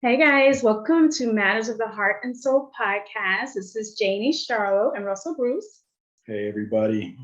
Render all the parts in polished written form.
Hey guys, welcome to Matters of the Heart and Soul podcast. This is Janie, Charlot, and Russell Bruce. Hey, everybody.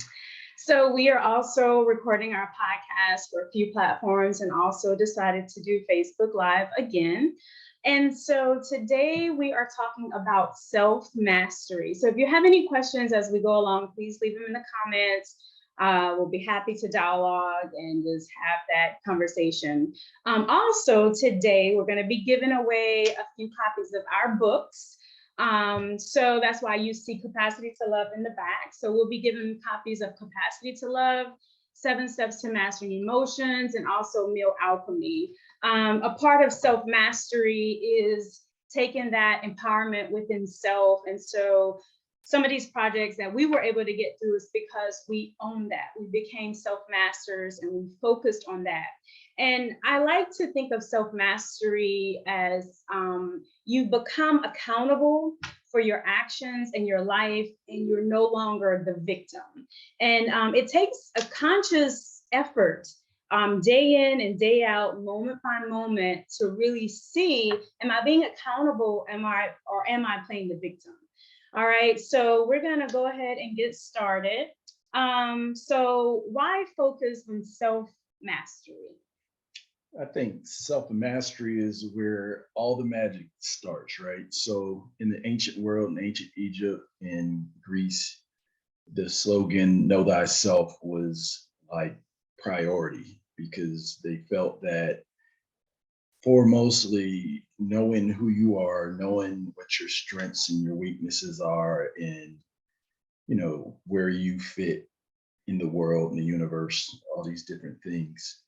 So, we are also recording our podcast for a few platforms and also decided to do Facebook Live again. And so, today we are talking about self mastery. So, if you have any questions as we go along, please leave them in the comments. We'll be happy to dialogue and just have that conversation. Also, today we're going to be giving away a few copies of our books. So that's why you see Capacity to Love in the back. So we'll be giving copies of Capacity to Love, 7 Steps to Mastering Emotions, and also Meal Alchemy. A part of self-mastery is taking that empowerment within self. And so some of these projects that we were able to get through is because we owned that. We became self-masters and we focused on that. And I like to think of self-mastery as you become accountable for your actions and your life, and you're no longer the victim. And it takes a conscious effort day in and day out, moment by moment, to really see, am I being accountable? Am I playing the victim? All right, so we're gonna go ahead and get started. So why focus on self-mastery? I think self-mastery is where all the magic starts, right? So in the ancient world, in ancient Egypt, in Greece, the slogan, know thyself, was like priority because they felt that for mostly knowing who you are, knowing what your strengths and your weaknesses are, and where you fit in the world and the universe, all these different things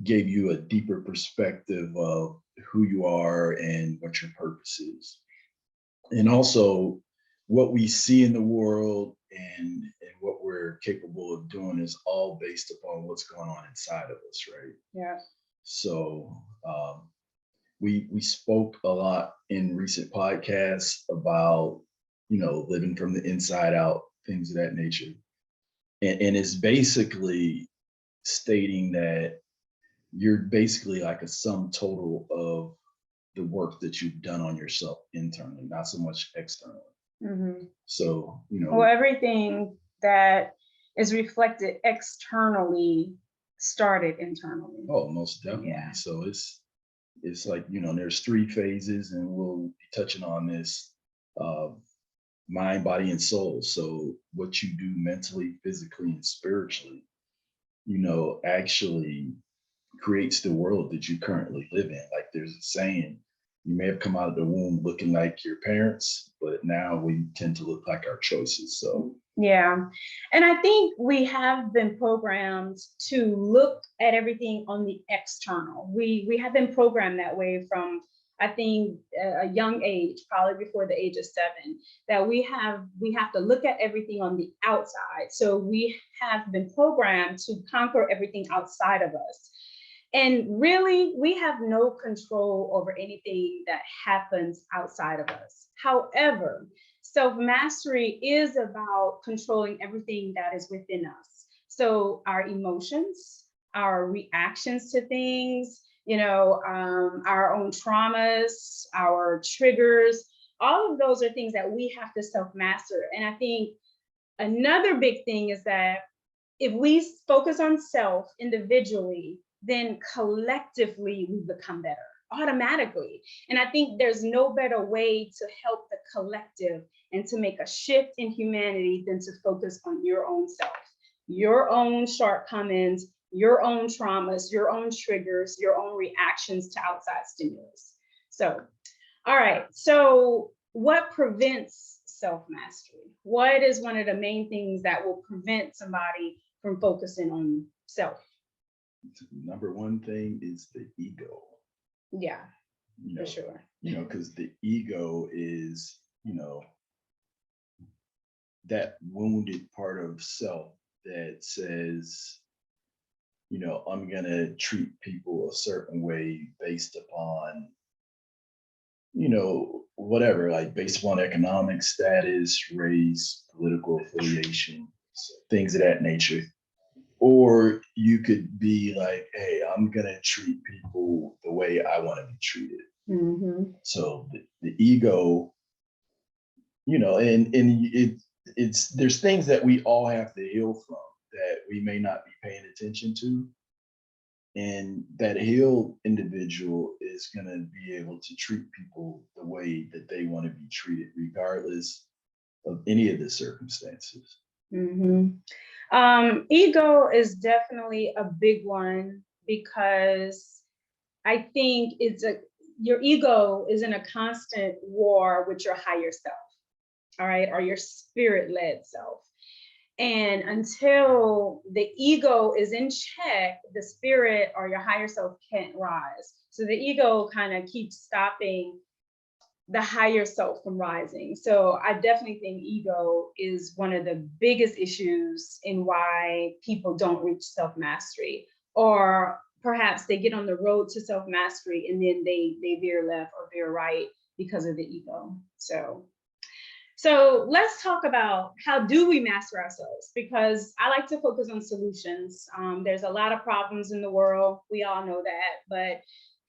gave you a deeper perspective of who you are and what your purpose is. And also what we see in the world and what we're capable of doing is all based upon what's going on inside of us, right? Yeah. So we spoke a lot in recent podcasts about living from the inside out, things of that nature. And it's basically stating that you're basically like a sum total of the work that you've done on yourself internally, not so much externally. Mm-hmm. So, Well, everything that is reflected externally started internally. Oh, most definitely. Yeah. So it's like, there's 3 phases, and we'll be touching on this mind, body, and soul. So what you do mentally, physically, and spiritually, actually creates the world that you currently live in. Like there's a saying, you may have come out of the womb looking like your parents, but now we tend to look like our choices. So yeah, and I think we have been programmed to look at everything on the external. We have been programmed that way from, I think, a young age, probably before the age of 7, that we have to look at everything on the outside. So we have been programmed to conquer everything outside of us. And really, we have no control over anything that happens outside of us. However, self-mastery is about controlling everything that is within us. So our emotions, our reactions to things, our own traumas, our triggers, all of those are things that we have to self-master. And I think another big thing is that if we focus on self individually, then collectively we become better automatically. And I think there's no better way to help the collective and to make a shift in humanity than to focus on your own self, your own shortcomings, your own traumas, your own triggers, your own reactions to outside stimulus. So, all right. So, what prevents self-mastery? What is one of the main things that will prevent somebody from focusing on self? Number one thing is the ego. Yeah, for sure. Because the ego is, that wounded part of self that says, I'm going to treat people a certain way based upon, whatever, like based upon economic status, race, political affiliation, things of that nature. Or you could be like, hey, I'm going to treat people the way I want to be treated. Mm-hmm. So the ego, it's there's things that we all have to heal from that we may not be paying attention to. And that healed individual is going to be able to treat people the way that they want to be treated, regardless of any of the circumstances. Mm-hmm. Ego is definitely a big one because I think your ego is in a constant war with your higher self, all right, or your spirit-led self. And until the ego is in check, the spirit or your higher self can't rise. So the ego kind of keeps stopping the higher self from rising. So I definitely think ego is one of the biggest issues in why people don't reach self-mastery, or perhaps they get on the road to self-mastery and then they veer left or veer right because of the ego. So let's talk about how do we master ourselves, because I like to focus on solutions. There's a lot of problems in the world. We all know that, but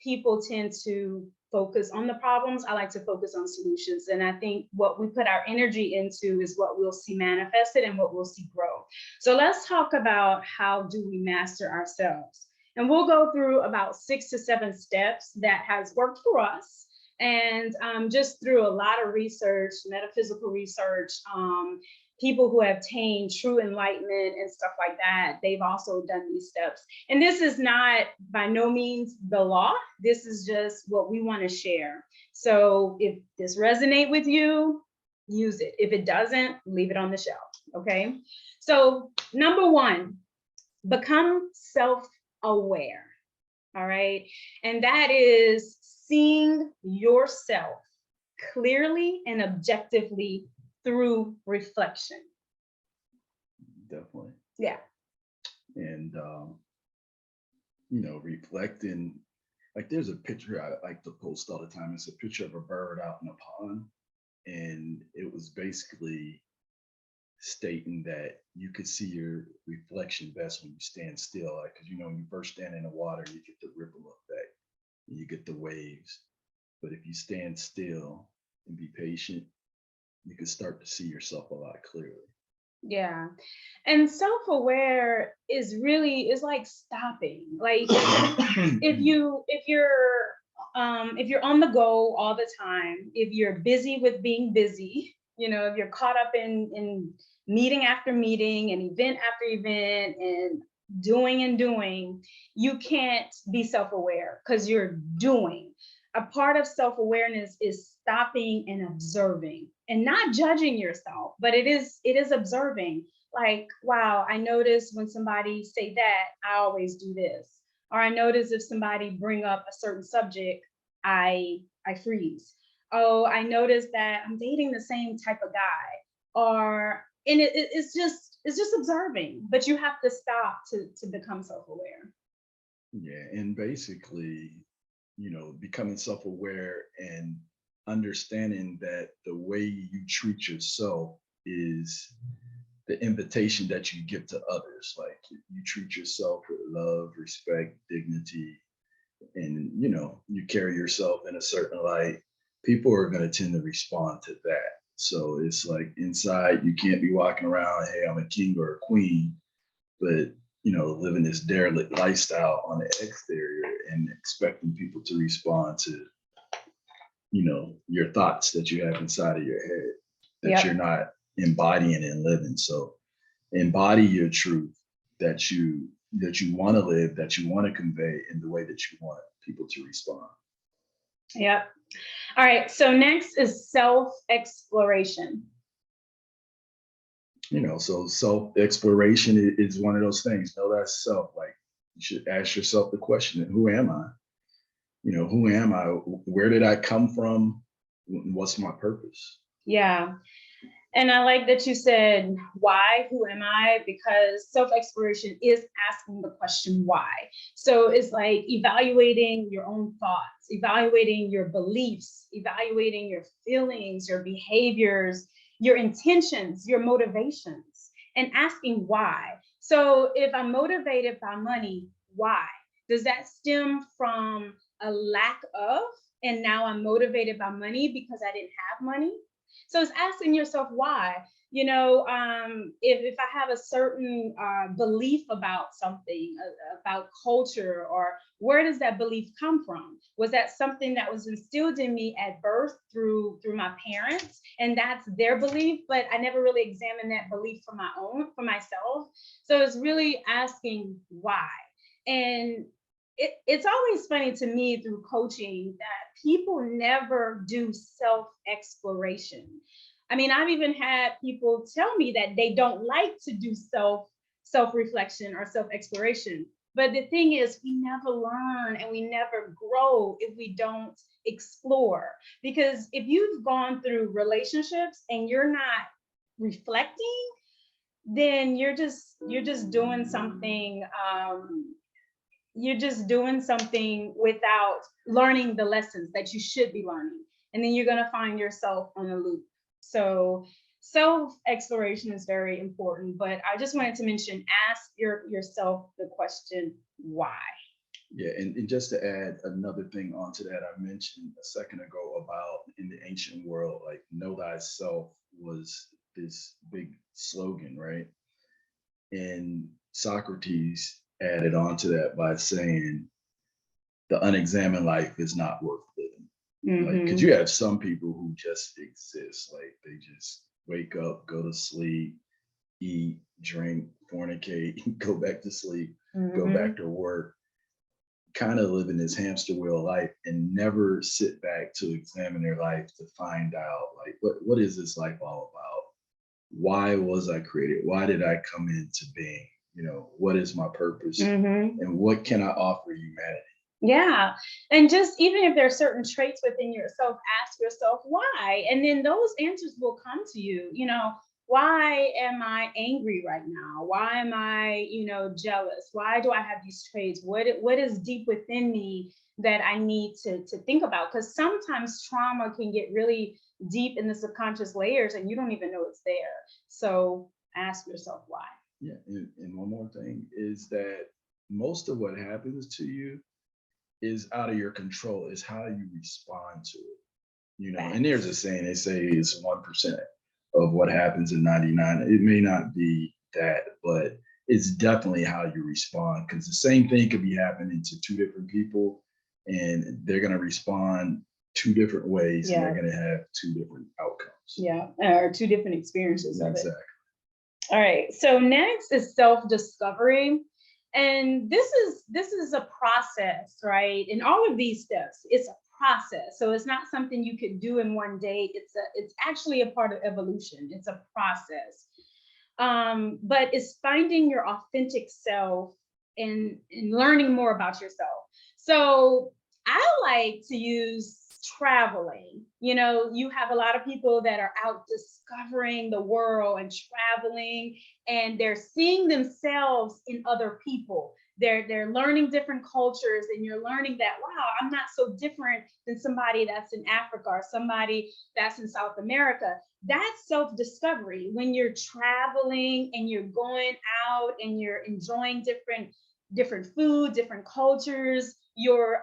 people tend to focus on the problems. I like to focus on solutions. And I think what we put our energy into is what we'll see manifested and what we'll see grow. So let's talk about how do we master ourselves. And we'll go through about 6 to 7 steps that has worked for us. And just through a lot of research, metaphysical research, people who have attained true enlightenment and stuff like that, they've also done these steps. And this is not by no means the law. This is just what we want to share. So if this resonates with you, use it. If it doesn't, leave it on the shelf. Okay. So number 1, become self-aware. All right. And that is seeing yourself clearly and objectively through reflection. Definitely. Yeah. And, reflecting, like there's a picture I like to post all the time. It's a picture of a bird out in a pond. And it was basically stating that you could see your reflection best when you stand still. Like, because when you first stand in the water, you get the ripple effect, and you get the waves. But if you stand still and be patient, you can start to see yourself a lot clearer. Yeah. And self-aware is like stopping. Like if you're on the go all the time, if you're busy with being busy, if you're caught up in meeting after meeting and event after event and doing, you can't be self-aware because you're doing. A part of self-awareness is stopping and observing and not judging yourself, but it is observing. Like, wow, I notice when somebody say that, I always do this. Or I notice if somebody bring up a certain subject, I freeze. Oh, I notice that I'm dating the same type of guy. And it's just observing, but you have to stop to become self-aware. Yeah, and basically, becoming self-aware and understanding that the way you treat yourself is the invitation that you give to others. Like you treat yourself with love, respect, dignity, and you carry yourself in a certain light, people are going to tend to respond to that. So it's like inside, you can't be walking around, hey, I'm a king or a queen, but living this derelict lifestyle on the exterior and expecting people to respond to your thoughts that you have inside of your head that Yep. you're not embodying and living. So embody your truth that you want to live, that you want to convey in the way that you want people to respond. Yep. All right. So next is self-exploration. So self-exploration is one of those things. Know that self. Like you should ask yourself the question: who am I? Who am I? Where did I come from? What's my purpose? Yeah. And I like that you said, why, who am I? Because self-exploration is asking the question, why? So it's like evaluating your own thoughts, evaluating your beliefs, evaluating your feelings, your behaviors, your intentions, your motivations, and asking why. So if I'm motivated by money, why? Does that stem from a lack of and now I'm motivated by money because I didn't have money. So it's asking yourself why. If I have a certain belief about something, about culture, or where does that belief come from? Was that something that was instilled in me at birth through my parents, and that's their belief, but I never really examined that belief for myself. So it's really asking why. And it's always funny to me through coaching that people never do self exploration. I mean, I've even had people tell me that they don't like to do self reflection or self exploration. But the thing is, we never learn and we never grow if we don't explore. Because if you've gone through relationships and you're not reflecting, then you're just doing something. You're just doing something without learning the lessons that you should be learning. And then you're going to find yourself on a loop. So self exploration is very important, but I just wanted to mention, ask yourself the question, why? Yeah, and just to add another thing onto that, I mentioned a second ago about in the ancient world, like know thyself was this big slogan, right? And Socrates added on to that by saying the unexamined life is not worth living. Like, because Mm-hmm. you have some people who just exist, like they just wake up, go to sleep, eat, drink, fornicate, go back to sleep, go Mm-hmm. back to work, kind of living this hamster wheel life and never sit back to examine their life to find out like what is this life all about? Why was I created? Why did I come into being? What is my purpose? Mm-hmm. And what can I offer humanity? Yeah. And just even if there are certain traits within yourself, ask yourself why. And then those answers will come to you. Why am I angry right now? Why am I, jealous? Why do I have these traits? What is deep within me that I need to think about? Because sometimes trauma can get really deep in the subconscious layers and you don't even know it's there. So ask yourself why. Yeah. And one more thing is that most of what happens to you is out of your control, is how you respond to it. And there's a saying, they say it's 1% of what happens in 99. It may not be that, but it's definitely how you respond, because the same thing could be happening to two different people and they're going to respond two different ways, and they're going to have two different outcomes. Yeah, or two different experiences of it. Exactly. All right, so next is self-discovery. And this is a process, right? In all of these steps, it's a process. So it's not something you could do in one day. It's actually a part of evolution. It's a process. But it's finding your authentic self and learning more about yourself. So I like to use traveling. You have a lot of people that are out discovering the world and traveling, and they're seeing themselves in other people. They're learning different cultures, and you're learning that, wow, I'm not so different than somebody that's in Africa or somebody that's in South America. That's self-discovery. When you're traveling and you're going out and you're enjoying different food, different cultures. You're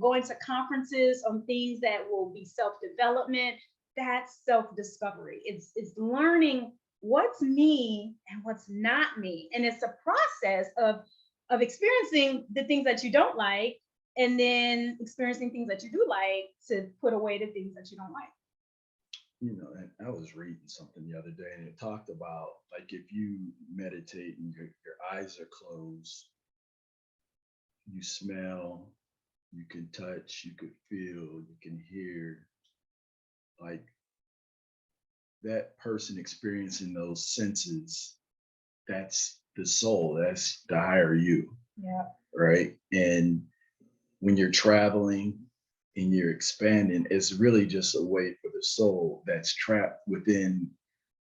going to conferences on things that will be self-development. That's self-discovery. It's learning what's me and what's not me. And it's a process of experiencing the things that you don't like, and then experiencing things that you do like, to put away the things that you don't like. And I was reading something the other day, and it talked about like if you meditate and your eyes are closed, you smell, you can touch, you could feel, you can hear, like that person experiencing those senses, that's the soul, that's the higher you. Yeah. Right. And when you're traveling and you're expanding, it's really just a way for the soul that's trapped within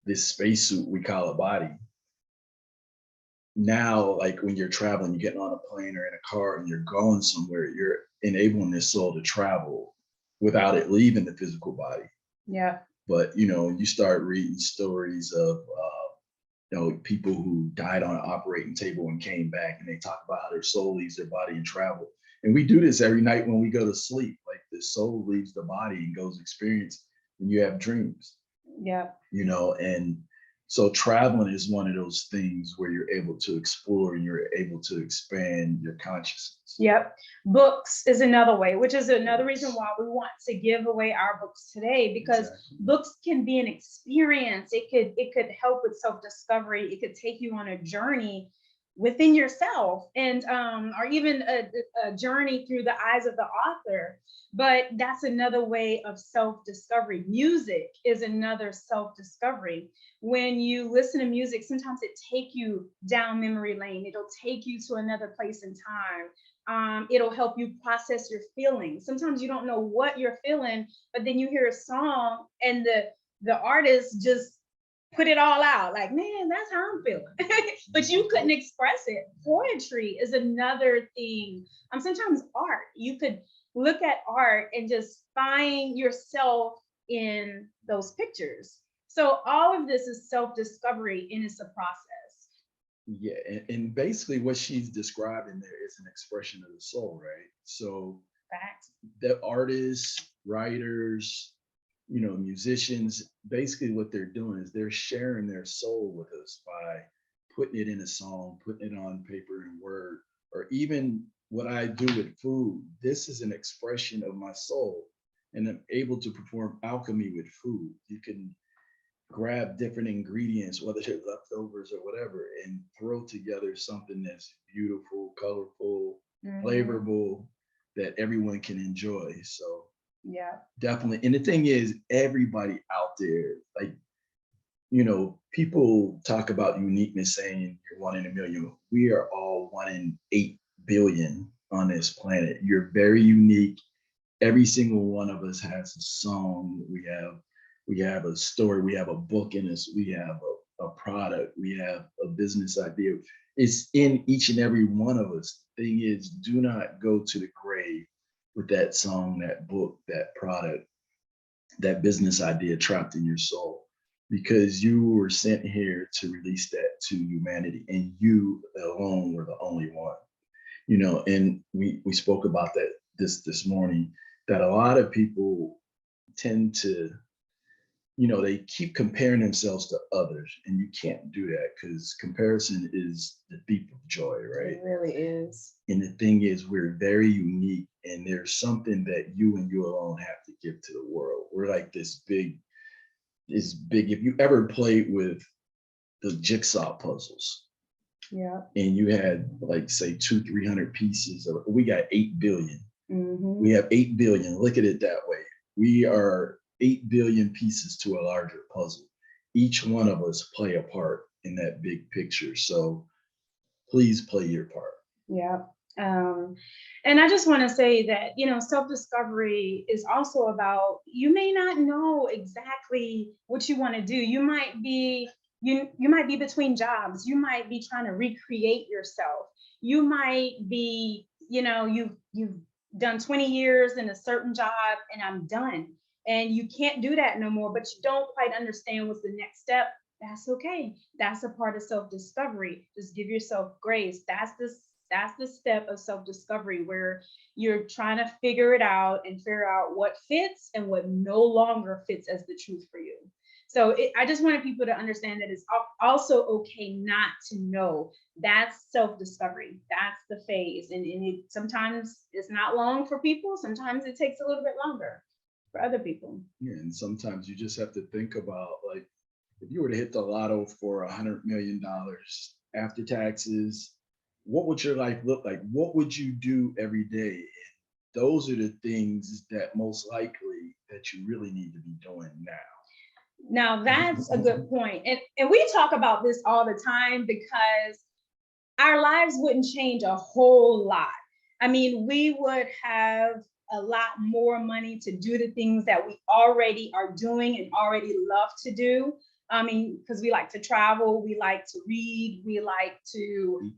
this spacesuit we call a body. Now, like when you're traveling, you're getting on a plane or in a car and you're going somewhere, you're enabling this soul to travel without it leaving the physical body. Yeah. But you start reading stories of people who died on an operating table and came back, and they talk about how their soul leaves their body and travel. And we do this every night when we go to sleep. Like the soul leaves the body and goes experience, and you have dreams. Yeah. And so traveling is one of those things where you're able to explore and you're able to expand your consciousness. Yep. Books is another way, which is another reason why we want to give away our books today, because books can be an experience. It could help with self-discovery. It could take you on a journey within yourself, and or even a journey through the eyes of the author. But that's another way of self-discovery. Music is another self-discovery. When you listen to music, sometimes it take you down memory lane. It'll take you to another place in time. It'll help you process your feelings. Sometimes you don't know what you're feeling, but then you hear a song and the artist just put it all out. Like, man, that's how I'm feeling. But you couldn't express it. Poetry is another thing. Sometimes art. You could look at art and just find yourself in those pictures. So all of this is self-discovery, and it's a process. Yeah, and basically what she's describing there is an expression of the soul, right? So Facts. the artists, writers, musicians, basically what they're doing is they're sharing their soul with us by putting it in a song, putting it on paper and word, or even what I do with food. This is an expression of my soul, and I'm able to perform alchemy with food. You can grab different ingredients, whether they're leftovers or whatever, and throw together something that's beautiful, colorful, flavorful, that everyone can enjoy. So yeah, definitely. And the thing is, everybody out there, like, people talk about uniqueness, saying you're one in a million. We are all 1 in 8 billion on this planet. You're very unique. Every single one of us has a song. We have a story. We have a book in us. We have a product. We have a business idea. It's in each and every one of us. The thing is, do not go to the grave with that song, that book, that product, that business idea trapped in your soul, because you were sent here to release that to humanity, and you alone were the only one. And we spoke about that this morning, that a lot of people tend to, they keep comparing themselves to others, and you can't do that, because comparison is the thief of joy, right? it really is. And the thing is, we're very unique, and there's something that you and you alone have to give to the world. We're like this big. If you ever played with the jigsaw puzzles, yeah, and you had, like, say 200-300 pieces, we got 8 billion. Mm-hmm. We have 8 billion. Look at it that way. We are 8 billion pieces to a larger puzzle. Each one of us play a part in that big picture. So please play your part. Yeah. And I just want to say that, self-discovery is also about, you may not know exactly what you want to do. You might be, you might be between jobs. You might be trying to recreate yourself. You might be, you've done 20 years in a certain job and I'm done. And you can't do that no more, but you don't quite understand what's the next step. That's okay. That's a part of self-discovery. Just give yourself grace. That's the step of self-discovery, where you're trying to figure it out and figure out what fits and what no longer fits as the truth for you. So I just wanted people to understand that it's also okay not to know. That's self-discovery. That's the phase. And sometimes it's not long for people. Sometimes it takes a little bit longer for other people. Yeah, and sometimes you just have to think about, like, if you were to hit the lotto for $100 million after taxes, what would your life look like? What would you do every day? And those are the things that most likely that you really need to be doing now. Now that's a good point. And we talk about this all the time, because our lives wouldn't change a whole lot. I mean, we would have a lot more money to do the things that we already are doing and already love to do. I mean, because we like to travel, we like to read, we like to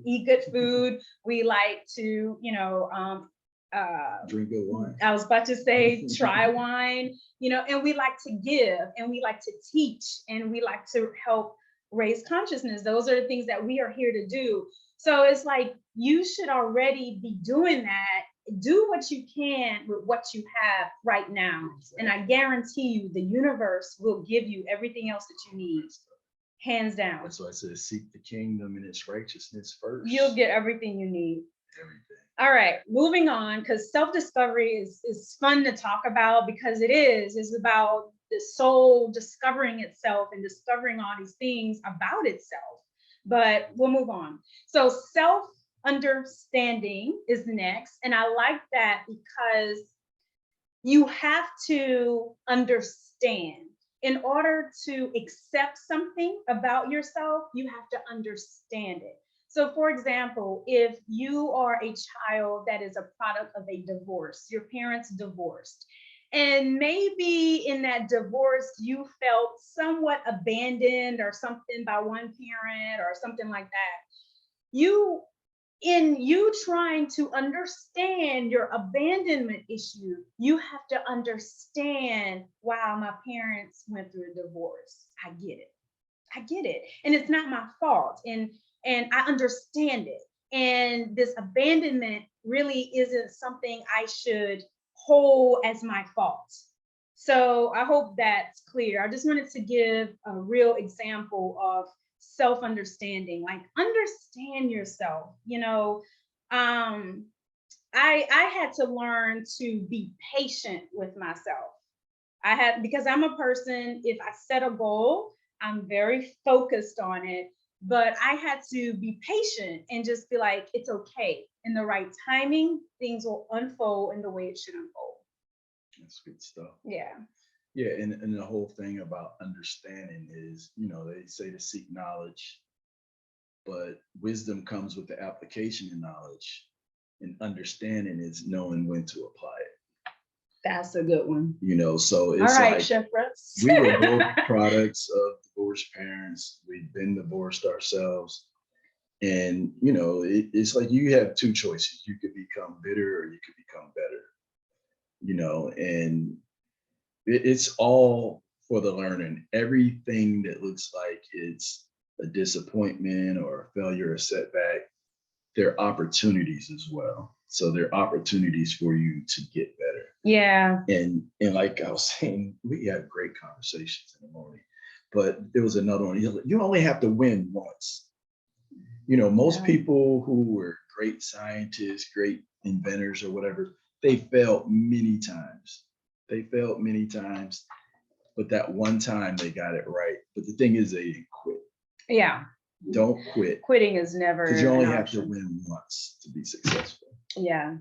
eat good food, we like to, drink good wine. I was about to say try wine, and we like to give, and we like to teach, and we like to help raise consciousness. Those are the things that we are here to do. So it's like you should already be doing that. Do what you can with what you have right now. And I guarantee you the universe will give you everything else that you need. Hands down. That's why I said seek the kingdom and its righteousness first. You'll get everything you need. Everything. All right, moving on, because self-discovery is fun to talk about, because it's about the soul discovering itself and discovering all these things about itself. But we'll move on. So self-understanding is next. And I like that because you have to understand. In order to accept something about yourself, you have to understand it. So for example, if you are a child that is a product of a divorce, your parents divorced, and maybe in that divorce, you felt somewhat abandoned or something by one parent or something like that. In you trying to understand your abandonment issue, you have to understand, wow, my parents went through a divorce. I get it. I get it. And it's not my fault. And I understand it. And this abandonment really isn't something I should hold as my fault. So I hope that's clear. I just wanted to give a real example of self-understanding, like understand yourself. I had to learn to be patient with myself. Because I'm a person, if I set a goal, I'm very focused on it, but I had to be patient and just be like, it's okay. In the right timing, things will unfold in the way it should unfold. That's good stuff. Yeah. Yeah, and the whole thing about understanding is, they say to seek knowledge, but wisdom comes with the application of knowledge, and understanding is knowing when to apply it. That's a good one. So it's all right, like Chef Russ. we were both products of divorced parents. We'd been divorced ourselves. And, it's like you have two choices. You could become bitter or you could become better, and it's all for the learning. Everything that looks like it's a disappointment or a failure or setback, there are opportunities as well. So there are opportunities for you to get better. Yeah. And like I was saying, we have great conversations in the morning, but there was another one. You only have to win once. Most people who were great scientists, great inventors or whatever, they failed many times. But that one time they got it right. But the thing is, they didn't quit. Yeah. Don't quit. Quitting is never, because you only have to win once to be successful. Yeah.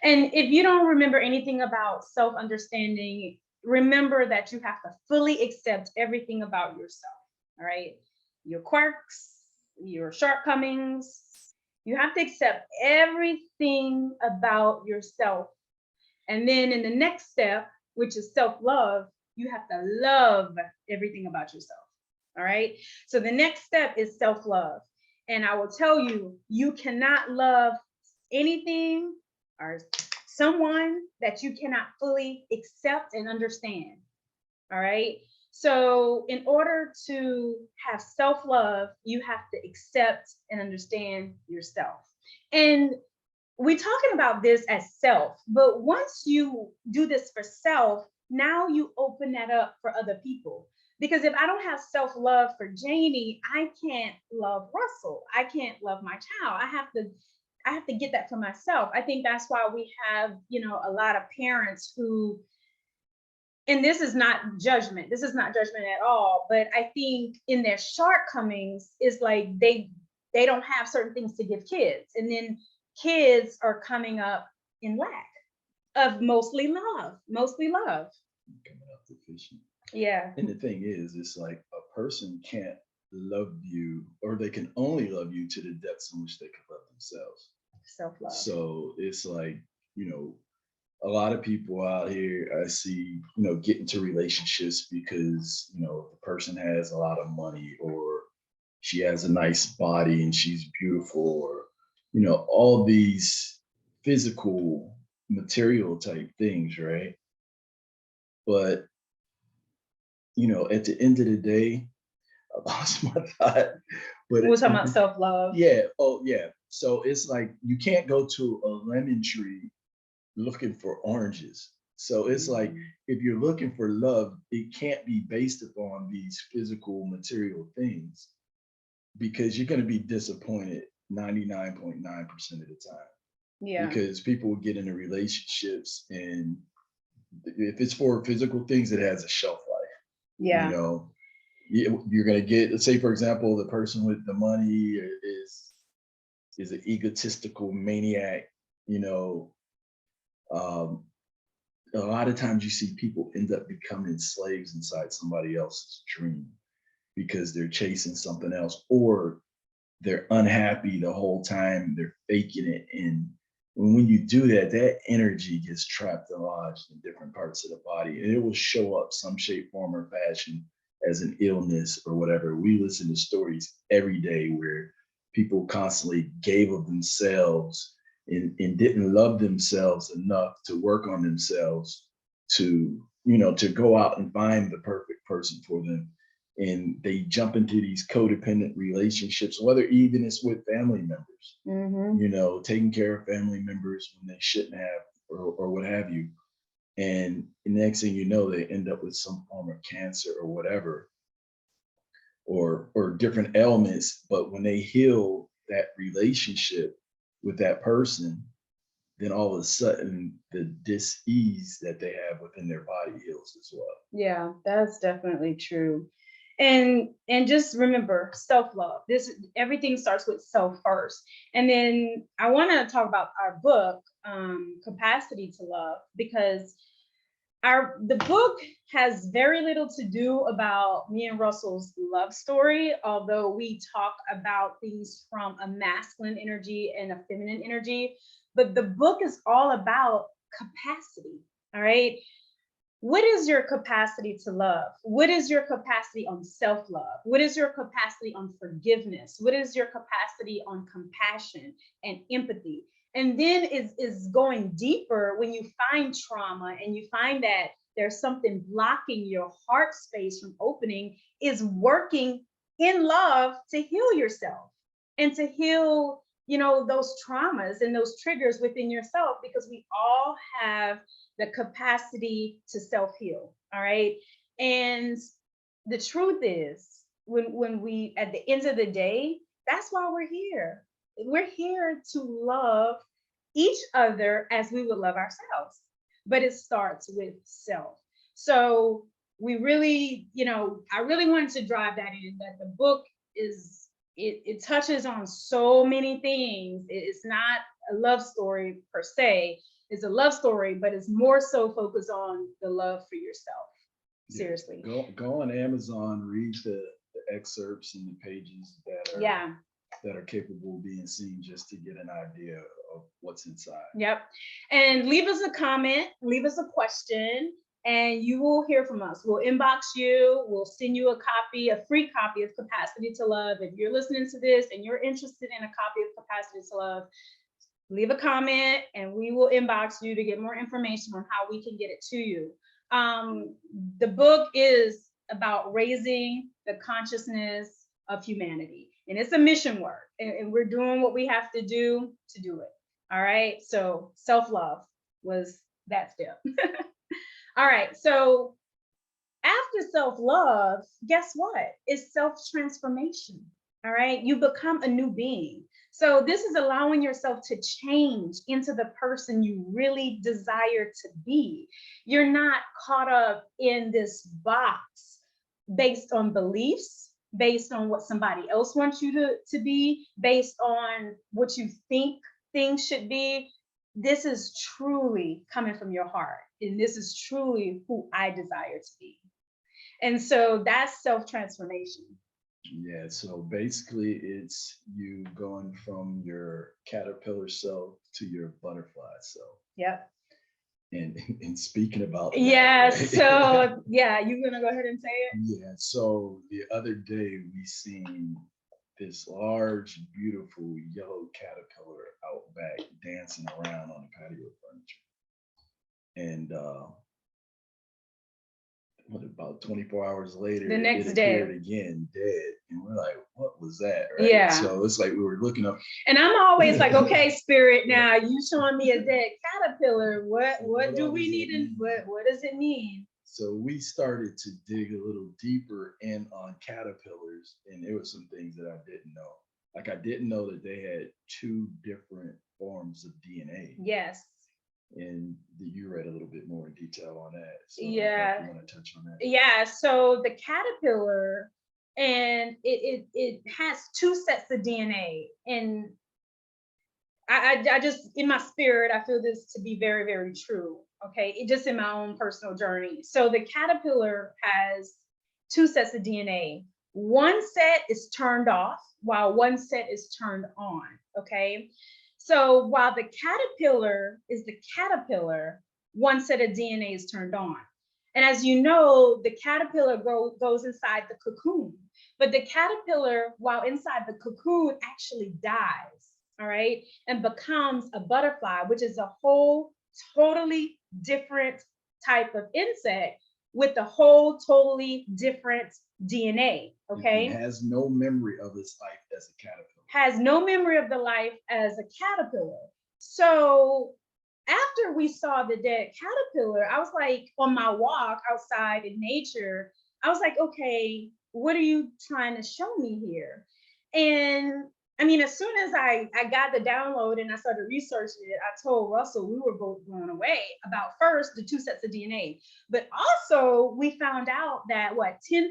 And if you don't remember anything about self-understanding, remember that you have to fully accept everything about yourself. All right. Your quirks, your shortcomings. You have to accept everything about yourself. And then in the next step, which is self-love, you have to love everything about yourself. All right. So the next step is self-love. And I will tell you, you cannot love anything or someone that you cannot fully accept and understand. All right. So in order to have self-love, you have to accept and understand yourself. And we're talking about this as self, but once you do this for self, now you open that up for other people. Because if I don't have self-love for Janie, I can't love Russell. I can't love my child. I have to get that for myself. I think that's why we have, a lot of parents who, and this is not judgment. This is not judgment at all. But I think in their shortcomings is like they don't have certain things to give kids. And then kids are coming up in lack of mostly love. Coming up deficient. Yeah. And the thing is, it's like a person can't love you, or they can only love you to the depths in which they can love themselves. Self-love. So it's like, a lot of people out here I see, get into relationships because, the person has a lot of money, or she has a nice body and she's beautiful, or, all these physical, material type things, right? But, at the end of the day, I lost my thought. But we're talking about self-love. Yeah. Oh, yeah. So it's like you can't go to a lemon tree looking for oranges. So it's like Mhm. if you're looking for love, it can't be based upon these physical material things because you're going to be disappointed 99.9% of the time Yeah. because people will get into relationships and if it's for physical things, it has a shelf life. You Yeah. know, you're going to get, let's say, for example, the person with the money is an egotistical maniac. You know, um, a lot of times you see people end up becoming slaves inside somebody else's dream because they're chasing something else or they're unhappy the whole time, they're faking it. And when you do that, that energy gets trapped and lodged in different parts of the body, and it will show up some shape, form, or fashion as an illness or whatever. We listen to stories every day where people constantly gave of themselves and didn't love themselves enough to work on themselves to, to go out and find the perfect person for them, and they jump into these codependent relationships, whether even it's with family members, Mm-hmm. taking care of family members when they shouldn't have, or what have you. And the next thing you know, they end up with some form of cancer or whatever, or different ailments. But when they heal that relationship with that person, then all of a sudden the dis-ease that they have within their body heals as well. Yeah, that's definitely true. And just remember self-love. This everything starts with self first. And then I want to talk about our book, Capacity to Love, because the book has very little to do about me and Russell's love story, although we talk about things from a masculine energy and a feminine energy. But the book is all about capacity. All right. What is your capacity to love? What is your capacity on self love? What is your capacity on forgiveness? What is your capacity on compassion and empathy? And then is going deeper when you find trauma and you find that there's something blocking your heart space from opening, is working in love to heal yourself and to heal, those traumas and those triggers within yourself, because we all have the capacity to self-heal. All right. And the truth is, when we, at the end of the day, that's why we're here. We're here to love each other as we would love ourselves. But it starts with self. So we really, I really wanted to drive that in, that the book is, it touches on so many things. It's not a love story per se. It's a love story, but it's more so focused on the love for yourself. Yeah. Seriously. Go on Amazon, read the excerpts and the pages Yeah. that are capable of being seen, just to get an idea of what's inside. Yep. And leave us a comment, leave us a question, and you will hear from us. We'll inbox you. We'll send you a free copy of Capacity to Love. If you're listening to this and you're interested in a copy of Capacity to Love, leave a comment and we will inbox you to get more information on how we can get it to you. The book is about raising the consciousness of humanity, and it's a mission work, and we're doing what we have to do it. All right. So self-love was that step. All right. So after self-love, guess what? It's self-transformation. All right. You become a new being. So this is allowing yourself to change into the person you really desire to be. You're not caught up in this box based on beliefs, based on what somebody else wants you to be, based on what you think things should be. This is truly coming from your heart. And this is truly who I desire to be. And so that's self-transformation. Yeah, so basically it's you going from your caterpillar self to your butterfly self. Yep. And speaking about that, Yeah. right? So yeah, you gonna go ahead and say it? Yeah, so the other day we seen this large, beautiful yellow caterpillar out back dancing around on the patio furniture. And what, about 24 hours later, The next it day. appeared again, dead. And we're like, what was that? Right. Yeah. So it's like we were looking up. And I'm always like, okay, spirit, now you showing me a dead caterpillar. What do we need and what does it mean? So we started to dig a little deeper in on caterpillars, and there were some things that I didn't know. Like I didn't know that they had two different forms of DNA. Yes. And you read a little bit more in detail on that. So yeah. I want to touch on that. Yeah. So the caterpillar, and it has two sets of DNA, and I just, in my spirit, I feel this to be very, very true. Okay. It just in my own personal journey. So the caterpillar has two sets of DNA. One set is turned off while one set is turned on. Okay. So while the caterpillar is the caterpillar, one set of DNA is turned on. And as you know, the caterpillar goes inside the cocoon, but the caterpillar, while inside the cocoon, actually dies. All right, and becomes a butterfly, which is a whole totally different type of insect with a whole totally different DNA. Okay, it has no memory of its life as a caterpillar. Has no memory of the life as a caterpillar. So after we saw the dead caterpillar, I was like, on my walk outside in nature, I was like, okay, what are you trying to show me here? And I mean, as soon as I got the download and I started researching it, I told Russell we were both blown away about first the two sets of DNA, but also we found out that what 10%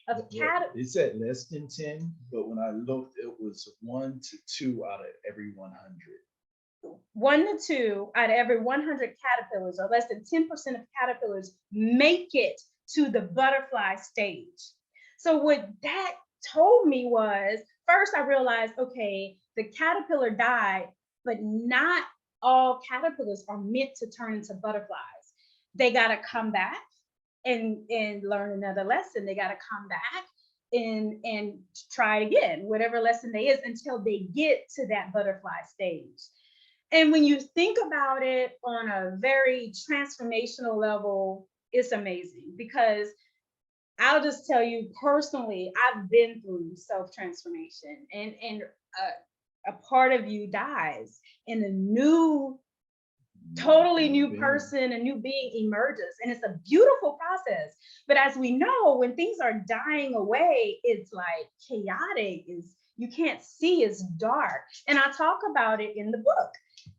of cat. It said less than 10, but when I looked, it was 1 to 2 out of every 100. 1 to 2 out of every 100 caterpillars, or less than 10% of caterpillars, make it to the butterfly stage. So what that told me was, first I realized, okay, the caterpillar died, but not all caterpillars are meant to turn into butterflies. They got to come back and learn another lesson. They got to come back and try it again, whatever lesson they is, until they get to that butterfly stage. And when you think about it on a very transformational level, it's amazing, because I'll just tell you personally, I've been through self-transformation, and a part of you dies and a new, totally new person, a new being emerges, and it's a beautiful process. But as we know, when things are dying away, it's like chaotic, is you can't see, it's dark. And I talk about it in the book,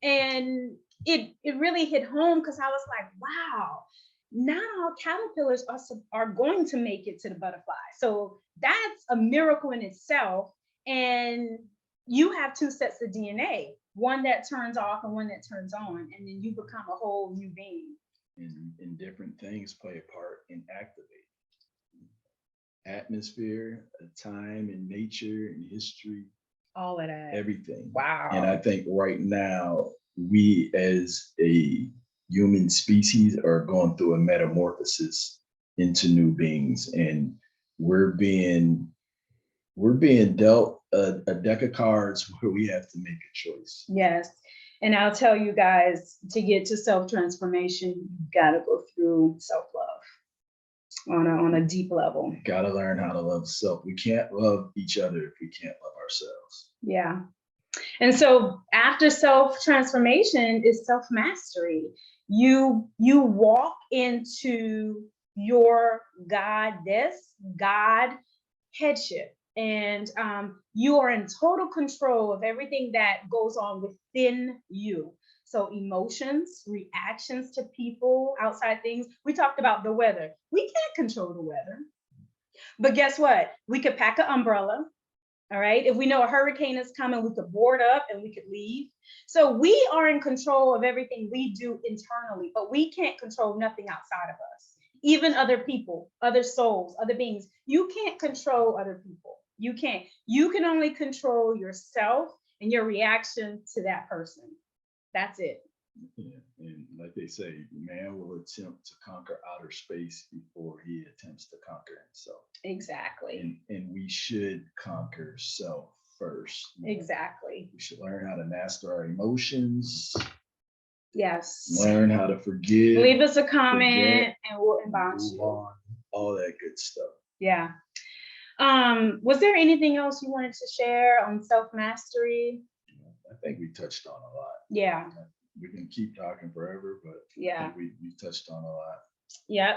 and it really hit home, because I was like, wow, not all caterpillars are going to make it to the butterfly. So that's a miracle in itself. And you have two sets of DNA, one that turns off and one that turns on, and then you become a whole new being. And different things play a part in activating. Atmosphere, time, and nature, and history. All of that. Everything. Wow. And I think right now, we as a human species are going through a metamorphosis into new beings, and we're being dealt a deck of cards where we have to make a choice. Yes. And I'll tell you guys, to get to self-transformation, you've got to go through self-love on a deep level. Got to learn how to love self. We can't love each other if we can't love ourselves. Yeah. And so after self-transformation is self-mastery. You walk into your goddess, God headship, and you are in total control of everything that goes on within you. So emotions, reactions to people, outside things. We talked about the weather. We can't control the weather. But guess what? We could pack an umbrella. All right. If we know a hurricane is coming, we could board up and we could leave. So we are in control of everything we do internally, but we can't control nothing outside of us. Even other people, other souls, other beings. You can't control other people. You can't. You can only control yourself and your reaction to that person. That's it. Yeah. And like they say, man will attempt to conquer outer space before he attempts to conquer himself. Exactly. And we should conquer self first. Exactly. We should learn how to master our emotions, Yes. Learn how to forgive. Leave us a comment forget, and we'll inbox move you. on, all that good stuff. Yeah. Was there anything else you wanted to share on self-mastery? I think we touched on a lot. Yeah. We can keep talking forever, but yeah, I think we touched on a lot. Yep.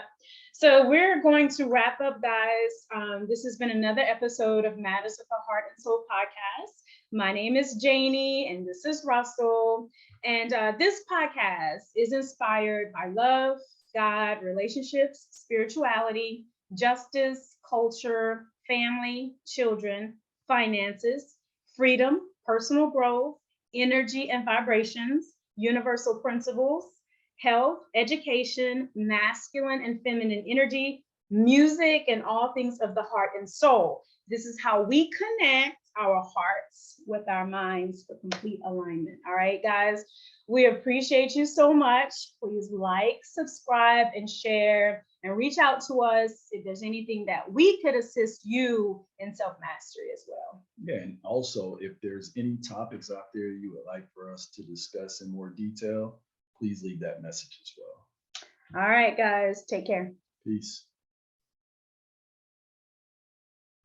So we're going to wrap up, guys. This has been another episode of Matters of the Heart and Soul podcast. My name is Janie, and this is Russell. And this podcast is inspired by love, God, relationships, spirituality, justice, culture, family, children, finances, freedom, personal growth, energy and vibrations, universal principles, health, education, masculine and feminine energy, music, and all things of the heart and soul. This is how we connect our hearts with our minds for complete alignment. All right, guys, we appreciate you so much. Please like, subscribe, and share, and reach out to us if there's anything that we could assist you in self-mastery as well. Yeah, and also if there's any topics out there you would like for us to discuss in more detail, please leave that message as well. All right, guys, take care. Peace.